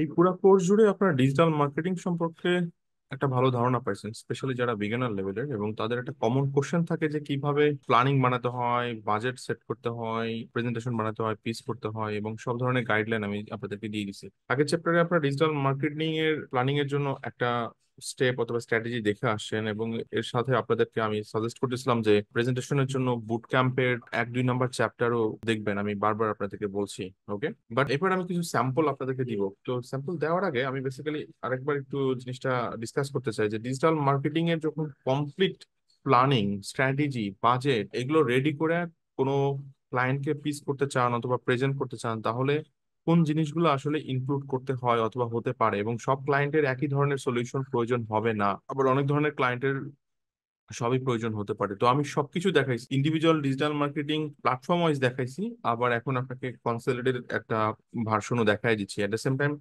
এই পুরো কোর্স জুড়ে আপনার ডিজিটাল মার্কেটিং সম্পর্কে একটা ভালো ধারণা পাইছেন, স্পেশালি যারা বিগিনার লেভেলের, এবং তাদের একটা কমন কোশ্চেন থাকে যে কিভাবে প্ল্যানিং বানাতে হয়, বাজেট সেট করতে হয়, প্রেজেন্টেশন বানাতে হয়, পিচ করতে হয়, এবং সব ধরনের গাইডলাইন আমি আপনাদেরকে দিয়ে দিছি। আগের চ্যাপ্টারে আপনার ডিজিটাল মার্কেটিং এর প্ল্যানিং এর জন্য একটা স্টেপ অথবা স্ট্র্যাটেজি দেখে আসছেন, এবং এর সাথে আপনাদেরকে আমি সাজেস্ট করতেছিলাম যে প্রেজেন্টেশনের জন্য বুট ক্যাম্পের 1-2 নাম্বার চ্যাপ্টারও দেখবেন, আমি বারবার আপনাদেরকে বলছি। ওকে, বাট এবার আমি কিছু স্যাম্পল আপনাদেরকে দিব। তো স্যাম্পল দেওয়ার আগে আমি বেসিক্যালি আরেকবার একটু জিনিসটা ডিসকাস করতে চাই যে ডিজিটাল মার্কেটিং এর যখন কমপ্লিট প্ল্যানিং, স্ট্র্যাটেজি, বাজেট এগুলো রেডি করে কোনো ক্লায়েন্টকে পিচ করতে চান অথবা প্রেজেন্ট করতে চান, তাহলে কোন জিনিসগুলো আসলে ইনক্লুড করতে হয় অথবা হতে পারে। এবং সব ক্লায়েন্টের একই ধরনের সলিউশন প্রয়োজন হবে না, আবার অনেক ধরনের ক্লায়েন্টের সবই প্রয়োজন হতে পারে। তো আমি সবকিছু দেখাইছি, individual digital marketing platform wise দেখাইছি, আবার এখন আপনাকে কনসলিডেটেড একটা ভার্সনও দেখাই দিচ্ছি এট দ্য সেম টাইম।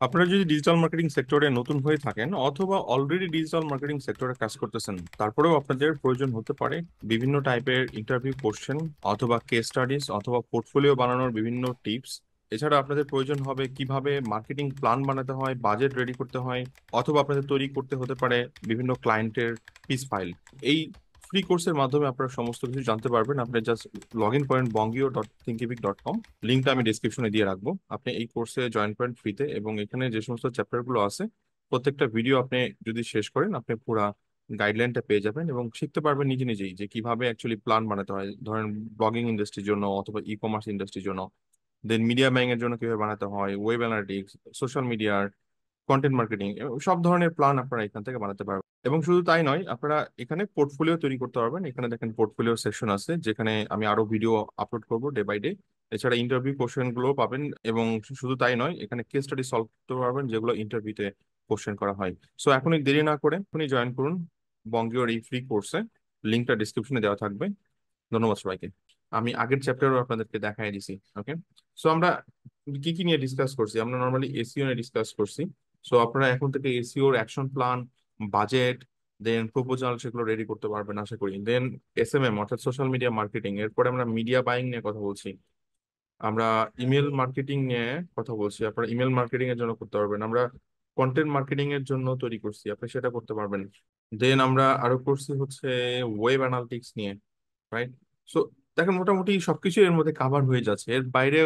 আপনারা যদি ডিজিটাল মার্কেটিং সেক্টরে নতুন হয়ে থাকেন অথবা অলরেডি ডিজিটাল মার্কেটিং সেক্টরে কাজ করতেছেন, তারপরেও আপনাদের প্রয়োজন হতে পারে বিভিন্ন টাইপের ইন্টারভিউ কোশ্চেন অথবা কেস স্টাডিজ অথবা পোর্টফোলিও বানানোর বিভিন্ন টিপস। এছাড়া আপনাদের প্রয়োজন হবে কিভাবে মার্কেটিং প্ল্যান বানাতে হয়, বাজেট রেডি করতে হয়, অথবা আপনাদের তৈরি করতে হতে পারে বিভিন্ন ক্লায়েন্টের পিস ফাইল। এই ফ্রি কোর্সের মাধ্যমে আপনারা সমস্ত কিছু জানতে পারবেন। আপনি জাস্ট লগ ইন করেন bongio.thinkific.com, লিঙ্কটা আমি ডিসক্রিপশনে দিয়ে রাখবো। আপনি এই কোর্সে জয়েন করেন ফ্রিতে, এবং এখানে যে সমস্ত চ্যাপ্টার গুলো আছে প্রত্যেকটা ভিডিও আপনি যদি শেষ করেন, আপনি পুরা গাইডলাইনটা পেয়ে যাবেন এবং শিখতে পারবেন নিজে নিজেই যে কিভাবে অ্যাকচুয়ালি প্ল্যান বানাতে হয়। ধরেন ব্লগিং ইন্ডাস্ট্রির জন্য অথবা ই কমার্স ইন্ডাস্ট্রির জন্য, দেন মিডিয়া বাইং এর জন্য কিভাবে বানাতে হয়, ওয়েব অ্যানালিটিক্স, সোশ্যাল মিডিয়ার, কন্টেন্ট মার্কেটিং, সব ধরনের প্ল্যান আপনারা এখান থেকে বানাতে পারবেন। এবং শুধু তাই নয়, আপনারা এখানে পোর্টফোলিও তৈরি করতে পারবেন। এখানে দেখেন পোর্টফোলিও সেকশন আছে, যেখানে আমি আরো ভিডিও আপলোড করব ডে বাই ডে। এছাড়া ইন্টারভিউ কোশ্চেন গুলো পাবেন, এবং শুধু তাই নয়, এখানে কেস স্টাডি সলভ করতে পারবেন যেগুলো ইন্টারভিউতে কোশ্চেন করা হয়। সো এখনই দেরি না করে এখনই জয়েন করুন বঙ্গীয়র এই ফ্রি কোর্সে। লিঙ্কটা ডিসক্রিপশনে দেওয়া থাকবে। ধন্যবাদ সবাইকে। আমি আগের চ্যাপ্টারও আপনাদেরকে দেখাই দিছি। ওকে, সো আমরা কি কি নিয়ে ডিসকাস করছি? আমরা নর্মালি এসইও নিয়ে ডিসকাস করছি। সো আপনারা এখন থেকে এসইওর অ্যাকশন প্ল্যান, বাজেট, দেন প্রপোজাল সেগুলো রেডি করতে পারবেন আশা করি। দেন এসএমএম অর্থাৎ সোশ্যাল মিডিয়া মার্কেটিং, এরপরে আমরা মিডিয়া বাইং নিয়ে কথা বলছি, আমরা ইমেল মার্কেটিং নিয়ে কথা বলছি, আপনারা ইমেল মার্কেটিং এর জন্য করতে পারবেন। আমরা কন্টেন্ট মার্কেটিং এর জন্য তৈরি করছি, আপনি সেটা করতে পারবেন। দেন আমরা আরো করছি হচ্ছে ওয়েব অ্যানালিটিক্স নিয়ে, রাইট? সো দেখেন, মোটামুটি সবকিছু এর মধ্যে কাভার হয়ে যাচ্ছে। এর বাইরে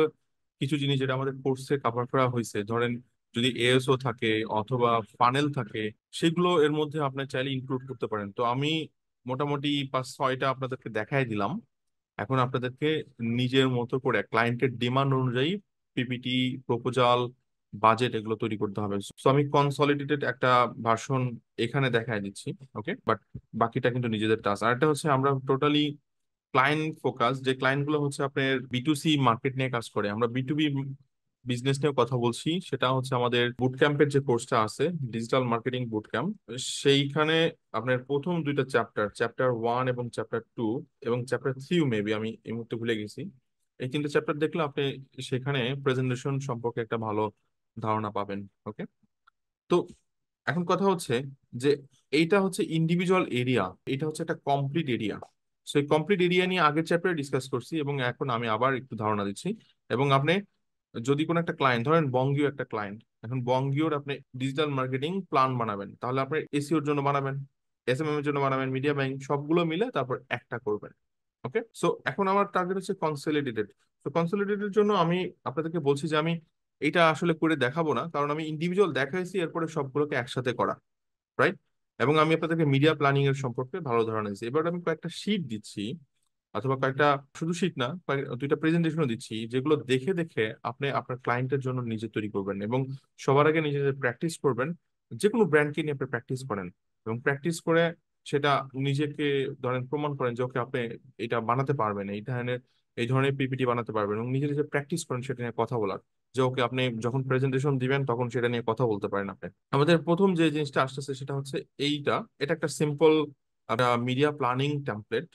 কিছু জিনিস যেটা আমাদের কোর্সে কাভার করা হয়েছে, ধরেন যদি এএসও থাকে অথবা ফানেল থাকে, সেগুলো এর মধ্যে আপনি চাইলে ইনক্লুড করতে পারেন। তো আমি মোটামুটি 5-6টা আপনাদেরকে দেখাই দিলাম। এখন আপনাদেরকে নিজের মতো করে ক্লায়েন্টের ডিমান্ড অনুযায়ী পিপিটি, প্রপোজাল, বাজেট এগুলো তৈরি করতে হবে। সো আমি কনসলিডেটেড একটা ভার্সন এখানে দেখাই দিচ্ছি। ওকে, বাট বাকিটা কিন্তু নিজেদের টাস্ক। আর একটা হচ্ছে আমরা টোটালি ক্লায়েন্ট ফোকাস, যে ক্লায়েন্ট গুলো হচ্ছে আপনার বিটুসি মার্কেট নিয়ে কাজ করে। আমরা বিটুবি বিজনেস নিয়ে কথা বলছি, সেটা হচ্ছে আমাদের বুট ক্যাম্পের যে কোর্সটা আছে, ডিজিটাল মার্কেটিং বুট ক্যাম্প। সেইখানে আপনার প্রথম দুইটা চ্যাপ্টার, চ্যাপ্টার 1 এবং চ্যাপ্টার 2 এবং চ্যাপ্টার 3 মেবি, আমি এই মুহূর্তে ভুলে গেছি, এই তিনটে চ্যাপ্টার দেখলে আপনি সেখানে প্রেজেন্টেশন সম্পর্কে একটা ভালো ধারণা পাবেন। ওকে, তো এখন কথা হচ্ছে যে এইটা হচ্ছে ইন্ডিভিজুয়াল এরিয়া, এটা হচ্ছে একটা কমপ্লিট এরিয়া। সো এই কমপ্লিট এরিয়া নিয়ে আগের চ্যাপ্টারে ডিসকাস করছি, এবং এখন আমি আবার একটু ধারণা দিচ্ছি। এবং আপনি যদি কোনো একটা ক্লায়েন্ট, ধরেন বঙ্গীয় একটা ক্লায়েন্ট, এখন বঙ্গীয়র আপনি ডিজিটাল মার্কেটিং প্ল্যান বানাবেন, তাহলে আপনি এসইওর জন্য বানাবেন, এসএমএম এর জন্য বানাবেন, মিডিয়া বাইং, সবগুলো মিলে তারপর একটা করবেন। ওকে, সো এখন আমার টার্গেট হচ্ছে কনসলিডেটেড। তো কনসলিডেটেড জন্য আমি আপনাদেরকে বলছি যে আমি এটা আসলে করে দেখাবো না, কারণ আমি ইন্ডিভিজুয়াল দেখাইছি, এরপরে সবগুলোকে একসাথে করা, রাইট? এবং আমি আপনাদেরকে মিডিয়া প্ল্যানিং এর সম্পর্কে ভালো ধারণা দিচ্ছি। এবার আমি কয়েকটা শীট দিচ্ছি, অথবা কয়েকটা, শুধু শীট না, দুইটা প্রেজেন্টেশনও দিচ্ছি, যেগুলো দেখে দেখে আপনি আপনার ক্লায়েন্টের জন্য নিজে তৈরি করবেন। এবং সবার আগে নিজে প্র্যাকটিস করবেন। যে কোনো ব্র্যান্ডকে নিয়ে আপনি প্র্যাকটিস করেন, এবং প্র্যাকটিস করে সেটা নিজেকে ধরেন প্রমাণ করেন যে ওকে আপনি এটা বানাতে পারবেন, এই ধরনের পিপিটি বানাতে পারবেন, এবং নিজে নিজে প্র্যাকটিস করেন সেটা নিয়ে কথা বলার, যে ওকে আপনি যখন প্রেজেন্টেশন দিবেন তখন সেটা নিয়ে কথা বলতে পারেন আপনি। আমাদের প্রথম যে জিনিসটা আসতেছে সেটা হচ্ছে এটা একটা সিম্পল মিডিয়া প্ল্যানিং টেমপ্লেট।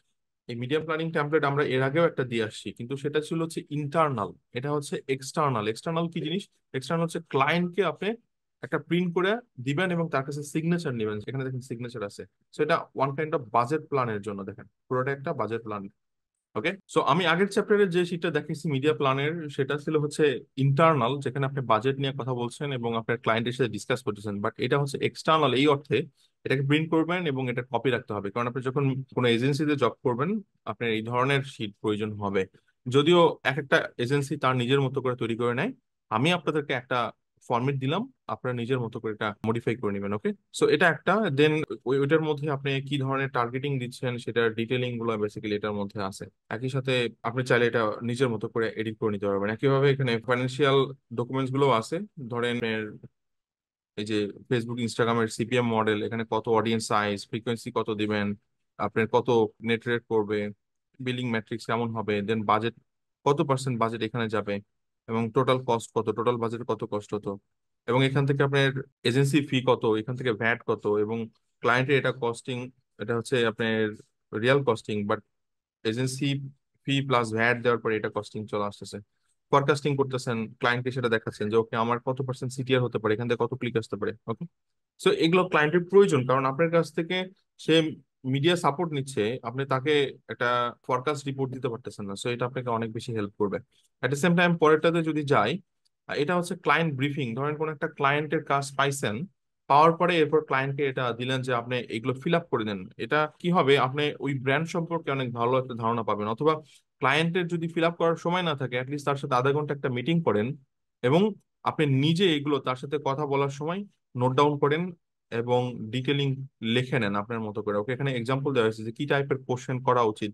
এই মিডিয়া প্ল্যানিং টেমপ্লেট আমরা এর আগেও একটা দিয়ে আসছি, কিন্তু সেটা ছিল হচ্ছে ইন্টারনাল, এটা হচ্ছে এক্সটার্নাল। এক্সটার্নাল কি জিনিস? এক্সটার্নাল হচ্ছে ক্লায়েন্টকে আপনি একটা প্রিন্ট করে দিবেন এবং তার কাছে সিগনেচার নেবেন, এখানে দেখেন সিগনেচার আছে। সো এটা ওয়ান কাইন্ড অফ বাজেট প্ল্যানের জন্য, দেখেন পুরোটা একটা বাজেট প্ল্যান। ওকে, সো আমি আগের চ্যাপ্টারে যে শীটটা দেখাইছি মিডিয়া প্ল্যানের, সেটা ছিল হচ্ছে ইন্টারনাল, যেখানে আপনি বাজেট নিয়ে কথা বলছেন এবং আপনার ক্লায়েন্টের সাথে ডিসকাস করতেছেন। বাট এটা হচ্ছে এক্সটার্নাল, এই অর্থে এটাকে প্রিন্ট করবেন এবং এটা কপি রাখতে হবে, কারণ আপনি যখন কোনো এজেন্সিতে জব করবেন আপনার এই ধরনের শীট প্রয়োজন হবে। যদিও এক একটা এজেন্সি তার নিজের মতো করে তৈরি করে নেয়, আমি আপনাদেরকে একটা ফরম্যাট দিলাম, আপনারা নিজের মতো করে এটা মডিফাই করে নেবেন। ওকে, সো এটা একটা, দেন ওইটার মধ্যে আপনি কি ধরনের টার্গেটিং দিচ্ছেন সেটার ডিটেলিং গুলো বেসিক্যালি এটার মধ্যে আছে। একই সাথে আপনি চাইলে এটা নিজের মতো করে এডিট করে নিতে পারবেন। একইভাবে এখানে ফাইন্যান্সিয়াল ডকুমেন্টস গুলো আছে, ধরেন এই যে ফেসবুক ইনস্টাগ্রামের সিপিএম মডেল, এখানে কত অডিয়েন্স সাইজ, ফ্রিকোয়েন্সি কত দিবেন, আপনার কত নেট রেট করবে, বিলিং ম্যাট্রিক্স কেমন হবে, দেন বাজেট কত পার্সেন্ট বাজেট এখানে যাবে, এবং টোটাল কস্ট কত, টোটাল বাজেট কত কষ্ট হতো, এবং এখান থেকে আপনার এজেন্সি ফি কত, এখান থেকে ভ্যাট কত, এবং ক্লায়েন্টের এটা কস্টিং, এটা হচ্ছে আপনার real costing, but agency fee plus VAT দেওয়ার পরে এটা কস্টিং চলে আসতেছে। ফরকাস্টিং করতেছেন, ক্লায়েন্টকে সেটা দেখাচ্ছেন যে ওকে আমার কত পার্সেন্ট সিটিআর হতে পারে, এখান থেকে কত ক্লিক আসতে পারে। ওকে, সো এগুলো ক্লায়েন্টের প্রয়োজন, কারণ আপনার কাছ থেকে সে মিডিয়া সাপোর্ট নিচ্ছে, আপনি তাকে একটা ফরকাস্ট রিপোর্ট দিতে পারতেছেন না, সো এটা আপনাকে অনেক বেশি হেল্প করবে। এট দ্য সেম টাইম পরেরটাতে যদি যাই, এটা হচ্ছে ক্লায়েন্ট ব্রিফিং। ধরেন কোন একটা ক্লায়েন্টের কাজ পাইছেন, পাওয়ার পরে এরপর ক্লায়েন্টকে এটা দিলেন যে আপনি এগুলো ফিল আপ করে দেন। এটা কি হবে, আপনি ওই ব্র্যান্ড সম্পর্কে অনেক ভালো একটা ধারণা পাবেন। অথবা ক্লায়েন্টের যদি ফিল আপ করার সময় না থাকে, অ্যাটলিস্ট তার সাথে আধা ঘন্টা একটা মিটিং করেন এবং আপনি নিজে এগুলো তার সাথে কথা বলার সময় নোট ডাউন করেন এবং ডিটেলিং লিখে নেন আপনার মতো করে। ওকে, এখানে এক্সাম্পল দেওয়া হয়েছে যে কি টাইপের কোশ্চেন করা উচিত,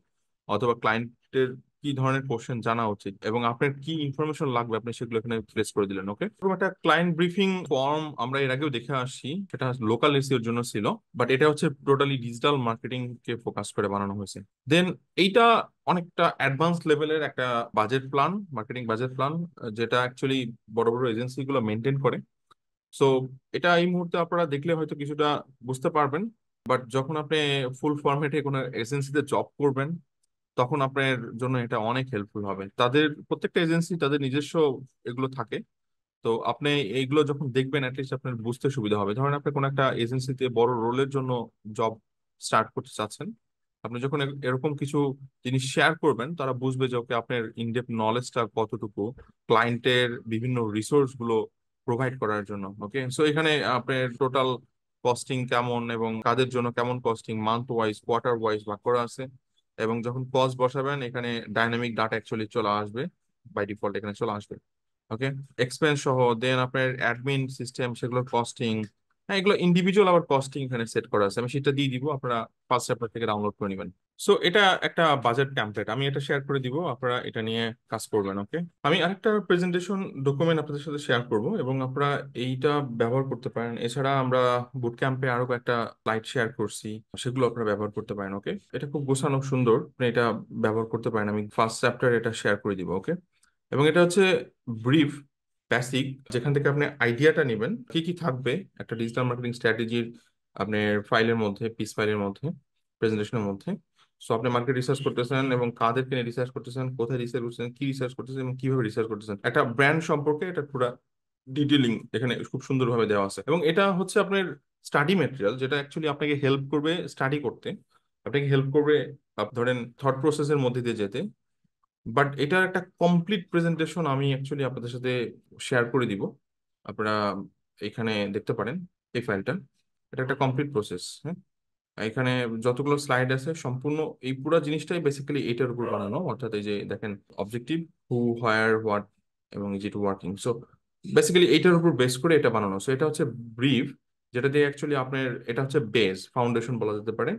অথবা ক্লায়েন্টের কি ধরনের কোশ্চেন জানা উচিত, এবং আপনার কি ইনফরমেশন লাগবে আপনি সেগুলো এখানে প্লেস করে দিলেন। ওকে, একটা ক্লায়েন্ট ব্রিফিং ফর্ম আমরা এর আগেও দেখে আসছি, সেটা লোকাল এসইওর জন্য ছিল, বাট এটা হচ্ছে টোটালি ডিজিটাল মার্কেটিং কে ফোকাস করে বানানো হয়েছে। দেন এইটা অনেকটা অ্যাডভান্স লেভেলের একটা budget plan, marketing budget plan, যেটা অ্যাকচুয়ালি বড় বড় এজেন্সি গুলো মেনটেন করে। সো এটা এই মুহূর্তে আপনারা দেখলে হয়তো কিছুটা বুঝতে পারবেন, বাট যখন আপনি ফুল ফরম্যাটে কোনো এজেন্সিতে জব করবেন তখন আপনার জন্য এটা অনেক হেল্পফুল হবে। তাদের প্রত্যেকটা এজেন্সি তাদের নিজস্ব এগুলো থাকে, তো আপনি এইগুলো যখন দেখবেন অ্যাটলিস্ট আপনার বুঝতে সুবিধা হবে। ধরেন আপনি কোনো একটা এজেন্সিতে বড় রোলের জন্য জব স্টার্ট করতে চাচ্ছেন, আপনি যখন এরকম কিছু জিনিস শেয়ার করবেন তারা বুঝবে যে ওকে আপনার ইনডেপথ নলেজটা কতটুকু ক্লায়েন্টের বিভিন্ন রিসোর্স গুলো প্রোভাইড করার জন্য। ওকে, সো এখানে আপনার টোটাল কস্টিং কেমন এবং কাদের জন্য কেমন costing, month wise quarter wise ভাগ করা আছে, এবং যখন কস্ট বসাবেন এখানে ডাইনামিক ডাটা অ্যাকচুয়ালি চলে আসবে, বাই ডিফল্ট এখানে চলে আসবে। ওকে, এক্সপেন্স সহ, দেন আপনার অ্যাডমিন সিস্টেম সেগুলো কস্টিং, হ্যাঁ এগুলো ইন্ডিভিজুয়াল আবার কস্টিং এখানে সেট করা আছে, আমি সেটা দিয়ে দিব, আপনারা ফার্স্ট চ্যাপ্টার থেকে ডাউনলোড করে নেবেন। সো এটা একটা বাজেট টেমপ্লেট, আমি এটা শেয়ার করে দিব, আপনারা এটা নিয়ে কাজ করবেন। ওকে, আমি আরেকটা প্রেজেন্টেশন ডকুমেন্ট আপনাদের সাথে শেয়ার করব এবং আপনারা এইটা ব্যবহার করতে পারেন। এছাড়া আমরা বুট ক্যাম্পে আরো একটা স্লাইড শেয়ার করছি, সেগুলো আপনারা ব্যবহার করতে পারেন। ওকে, এটা খুব গোছানো সুন্দর, আপনি এটা ব্যবহার করতে পারেন, আমি ফার্স্ট চ্যাপ্টার এটা শেয়ার করে দিব। ওকে, এবং এটা হচ্ছে ব্রিফ বেসিক, যেখান থেকে আপনি আইডিয়াটা নেবেন কি কি থাকবে একটা ডিজিটাল মার্কেটিং স্ট্র্যাটেজির আপনার ফাইলের মধ্যে, পিস ফাইলের মধ্যে, প্রেজেন্টেশনের মধ্যে। সো আপনি মার্কেট রিসার্চ করতেছেন এবং কাদেরকে নিয়ে রিসার্চ করতেছেন, কোথায় রিসার্চ করতেছেন, কি রিসার্চ করতেছেন এবং কিভাবে রিসার্চ করতেছেন, একটা ব্র্যান্ড সম্পর্কে এটা পুরো ডিটেলিং এখানে খুব সুন্দরভাবে দেওয়া আছে। এবং এটা হচ্ছে আপনার স্টাডি ম্যাটেরিয়াল, যেটা অ্যাকচুয়ালি আপনাকে হেল্প করবে স্টাডি করতে, আপনাকে হেল্প করবে ধরেন থট প্রসেসের মধ্যে দিয়ে যেতে। বাট এটার একটা কমপ্লিট প্রেজেন্টেশন আমি অ্যাকচুয়ালি আপনাদের সাথে শেয়ার করে দিব, আপনারা এখানে দেখতে পারেন এই ফাইলটা। এটা একটা কমপ্লিট প্রসেস, হ্যাঁ, এখানে যতগুলো স্লাইড আছে সম্পূর্ণ এই পুরো জিনিসটাই বেসিক্যালি এটার উপর বানানো, অর্থাৎ এই যে দেখেন অবজেক্টিভ, হু, হোয়ার, হোয়াট এবং এই যেটা ওয়ার্কিং। সো বেসিক্যালি এইটার উপর বেস করে এটা বানানো। সো এটা হচ্ছে ব্রিফ, যেটা দিয়ে অ্যাকচুয়ালি আপনার এটা হচ্ছে বেস ফাউন্ডেশন বলা যেতে পারে।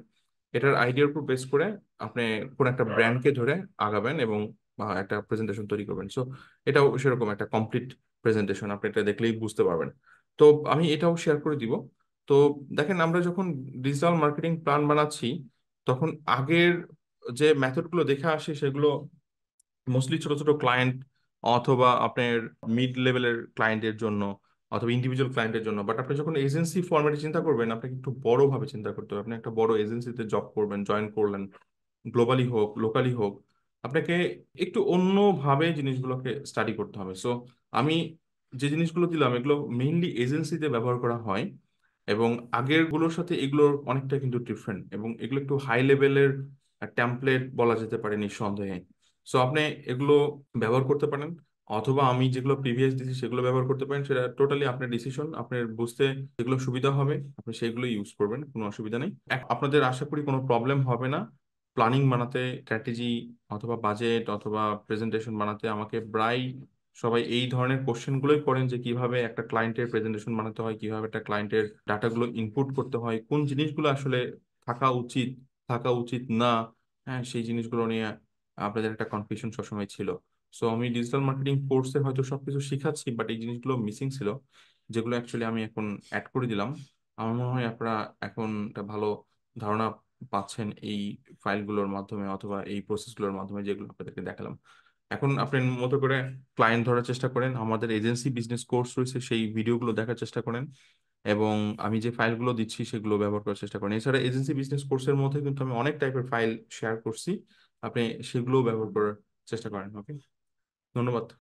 এটার আইডিয়ার উপর বেস করে আপনি কোন একটা ব্র্যান্ডকে ধরে আগাবেন এবং একটা প্রেজেন্টেশন তৈরি করবেন। সো এটাও সেরকম একটা কমপ্লিট প্রেজেন্টেশন, আপনি এটা দেখলেই বুঝতে পারবেন। তো আমি এটাও শেয়ার করে দিব। তো দেখেন আমরা যখন ডিজিটাল মার্কেটিং প্ল্যান বানাচ্ছি তখন আগের যে মেথডগুলো দেখে আসি সেগুলো মোস্টলি ছোট ছোট ক্লায়েন্ট অথবা আপনার মিড লেভেলের ক্লায়েন্টের জন্য অথবা ইন্ডিভিজুয়াল ক্লায়েন্টের জন্য। বাট আপনি যখন এজেন্সি ফরম্যাটে চিন্তা করবেন আপনাকে একটু বড় ভাবে চিন্তা করতে হবে। আপনি একটা বড় এজেন্সিতে জব করবেন, জয়েন করলেন, গ্লোবালি হোক লোকালি হোক, আপনাকে একটু অন্যভাবে জিনিসগুলোকে স্টাডি করতে হবে। সো আমি যে জিনিসগুলো দিলাম এগুলো মেইনলি এজেন্সিতে ব্যবহার করা হয়, এবং আগের গুলোর সাথে এগুলোর অনেকটা কিন্তু ডিফারেন্ট, এবং এগুলো একটু হাই লেভেলের টেমপ্লেট বলা যেতে পারে নিঃসন্দেহে। সো আপনি এগুলো ব্যবহার করতে পারেন, অথবা আমি যেগুলো প্রিভিয়াস দিয়েছি সেগুলো ব্যবহার করতে পারেন, সেটা টোটালি আপনার ডিসিশন। আপনার বুঝতে যেগুলো সুবিধা হবে আপনি সেগুলো ইউজ করবেন, কোনো অসুবিধা নেই। আপনাদের আশা করি কোনো প্রবলেম হবে না প্ল্যানিং বানাতে, স্ট্র্যাটেজি অথবা বাজেট অথবা প্রেজেন্টেশন বানাতে। আমাকে প্রায় সবাই এই ধরনের কোশ্চেন গুলোই করেন, যে কিভাবে একটা ক্লায়েন্টের প্রেজেন্টেশন বানাতে হয়, কিভাবে একটা ক্লায়েন্টের ডাটাগুলো ইনপুট করতে হয়, কোন জিনিসগুলো আসলে থাকা উচিত, থাকা উচিত না। হ্যাঁ, সেই জিনিসগুলো নিয়ে আপনাদের একটা কনফিউশন সবসময় ছিল। সো আমি ডিজিটাল মার্কেটিং কোর্সে হয়তো সবকিছু শিখাচ্ছি, বাট এই জিনিসগুলো মিসিং ছিল, যেগুলো অ্যাকচুয়ালি আমি এখন অ্যাড করে দিলাম। আমার মনে হয় আপনারা এখন একটা ভালো ধারণা পাচ্ছেন এই ফাইলগুলোর মাধ্যমে অথবা এই প্রসেসগুলোর মাধ্যমে, যেগুলো আপনাদেরকে দেখালাম। এখন আপনি মতো করে ক্লায়েন্ট ধরার চেষ্টা করেন, আমাদের এজেন্সি বিজনেস কোর্স রয়েছে সেই ভিডিওগুলো দেখার চেষ্টা করেন, এবং আমি যে ফাইলগুলো দিচ্ছি সেগুলো ব্যবহার করার চেষ্টা করেন। এছাড়া এজেন্সি বিজনেস কোর্সের মধ্যে কিন্তু আমি অনেক টাইপের ফাইল শেয়ার করছি, আপনি সেগুলো ব্যবহার করার চেষ্টা করেন। ওকে, ধন্যবাদ।